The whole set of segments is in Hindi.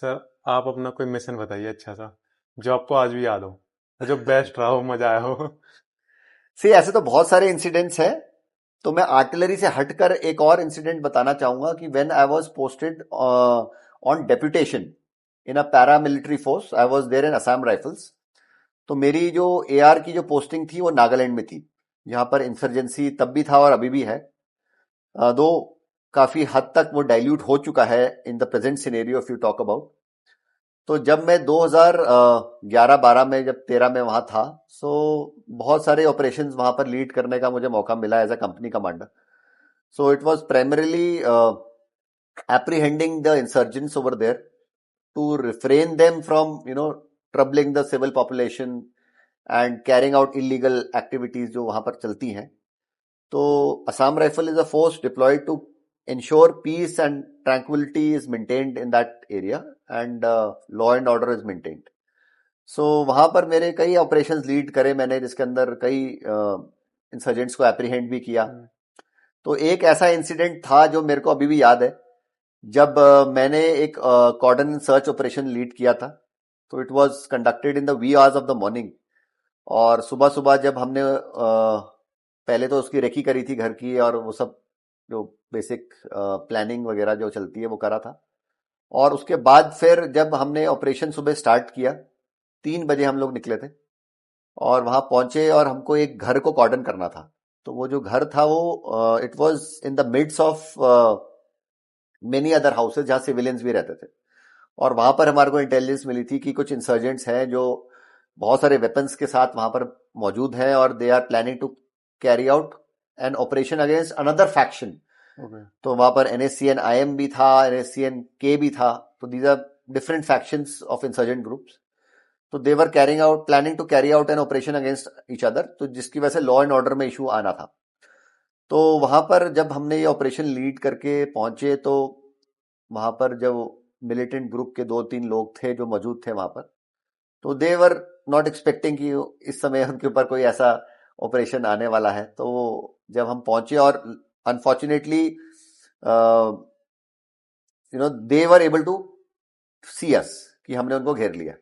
सर, आप अपना कोई मिशन बताइए अच्छा सा, जो आपको आज भी याद हो, जो बेस्ट रहा हो, मजा आया हो। सी ऐसे तो बहुत सारे इंसिडेंट्स हैं। तो मैं आर्टिलरी से हटकर एक और इंसिडेंट बताना चाहूंगा कि when I was posted on deputation in a para military force, I was there in Assam Rifles. तो मेरी जो एआर की जो पोस्टिंग थी वो नागालैंड में थी, जहां पर इंसर्जेंसी तब भी था और अभी भी है, दो काफी हद तक वो डाइल्यूट हो चुका है in the present scenario if you talk about. तो जब मैं 2011-12 में, जब 13 में वहां था, सो बहुत सारे ऑपरेशंस वहां पर लीड करने का मुझे मौका मिला as a company commander. So it was primarily apprehending the insurgents over there to refrain them from troubling the civil population and carrying out illegal activities जो वहां पर चलती हैं। तो Assam Rifle is a force deployed to ensure peace and tranquility is maintained in that area and law and order is maintained. So वहां पर मेरे कई ऑपरेशंस लीड करे मैंने, जिसके अंदर कई इंसर्जेंट्स को एप्रीहेंड भी किया। तो एक ऐसा इंसिडेंट था जो मेरे को अभी भी याद है, जब मैंने एक कॉर्डन सर्च ऑपरेशन लीड किया था। तो it was conducted in the wee hours of the morning. और सुबह सुबह जब हमने पहले तो उसकी रेकी करी थी घर की, और वो सब जो बेसिक प्लानिंग वगैरह जो चलती है वो करा था। और उसके बाद फिर जब हमने ऑपरेशन सुबह स्टार्ट किया, 3 बजे हम लोग निकले थे और वहां पहुंचे और हमको एक घर को कॉर्डन करना था। तो वो जो घर था वो it was in the midst of many other houses जहां सिविलियंस भी रहते थे। और वहां पर हमारे को इंटेलिजेंस मिली थी कि कुछ इंसर्जेंट्स हैं जो बहुत सारे वेपन्स के साथ वहां पर मौजूद हैं और they are planning to carry out an operation against another faction. तो वहां पर एनएससीएन आईएम भी था, एनएससीएन के भी था। तो these are different factions of insurgent groups. तो they were carrying out planning to carry out an operation against each other, तो जिसकी वजह से लॉ एंड ऑर्डर में इशू आना था। तो वहां पर जब हमने ये ऑपरेशन लीड करके पहुंचे, तो वहां पर जब मिलिटेंट ग्रुप के 2-3 लोग थे जो मौजूद थे वहां पर, तो दे वर नॉट एक्सपेक्टिंग कि इस समय उनके ऊपर कोई ऐसा ऑपरेशन आने वाला है। तो जब हम पहुंचे और unfortunately they were able to see us कि हमने उनको घेर लिया।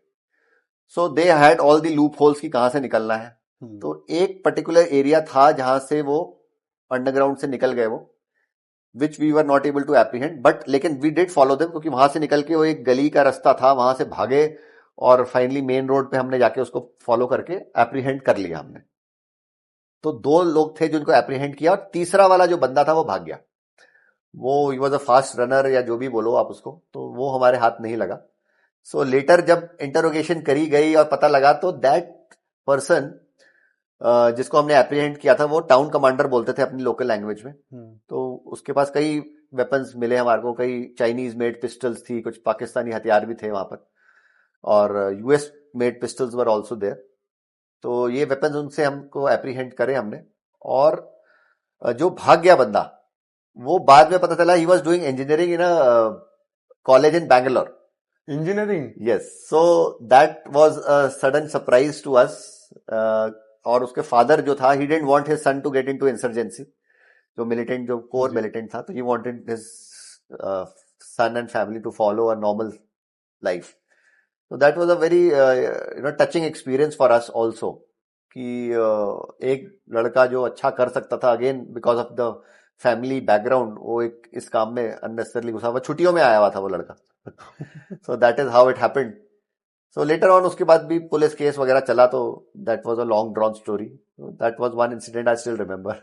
So they had all the loopholes की कहां से निकलना है। तो एक पर्टिकुलर एरिया था जहां से वो अंडरग्राउंड से निकल गए, वो which we were not able to apprehend, but लेकिन वी डिड फॉलो देम, क्योंकि वहां से निकल के वो एक गली का रास्ता था, वहां से भागे और फाइनली मेन रोड पे हमने जाके उसको फॉलो करके एप्रीहेंड कर लिया हमने। तो 2 लोग थे जिनको एप्रीहेंड किया और तीसरा वाला जो बंदा था वो भाग गया। वो he was a fast runner या जो भी बोलो आप उसको, तो वो हमारे हाथ नहीं लगा। सो लेटर जब इंटरोगेशन करी गई और पता लगा, तो दैट पर्सन जिसको हमने एप्रीहेंड किया था वो टाउन कमांडर बोलते थे अपनी लोकल लैंग्वेज में। तो उसके पास कई वेपन्स मिले हमारे को, कई चाइनीज मेड पिस्टल्स थी, कुछ पाकिस्तानी हथियार भी थे वहां पर, और US made pistols were also there. तो ये वेपन्स उनसे हमको एप्रीहेंड करे हमने। और जो भाग गया बंदा, वो बाद में पता चला he was doing engineering in a college in Bangalore. Engineering? Yes, so that was a sudden surprise to us. और उसके फादर जो था, he didn't want his son to get into insurgency, जो मिलिटेंट, जो कोर जी। मिलिटेंट था। तो he wanted his son and family to follow a normal life. तो that was a very touching experience for us also, कि एक लड़का जो अच्छा कर सकता था, again because of the family background, वो एक इस काम में अननेसेसरली घुसा हुआ, छुट्टियों में आया हुआ था वो लड़का। So that is how it happened. So later on उसके बाद भी पुलिस केस वगैरह चला, तो that was a long drawn story. That was one incident I still remember.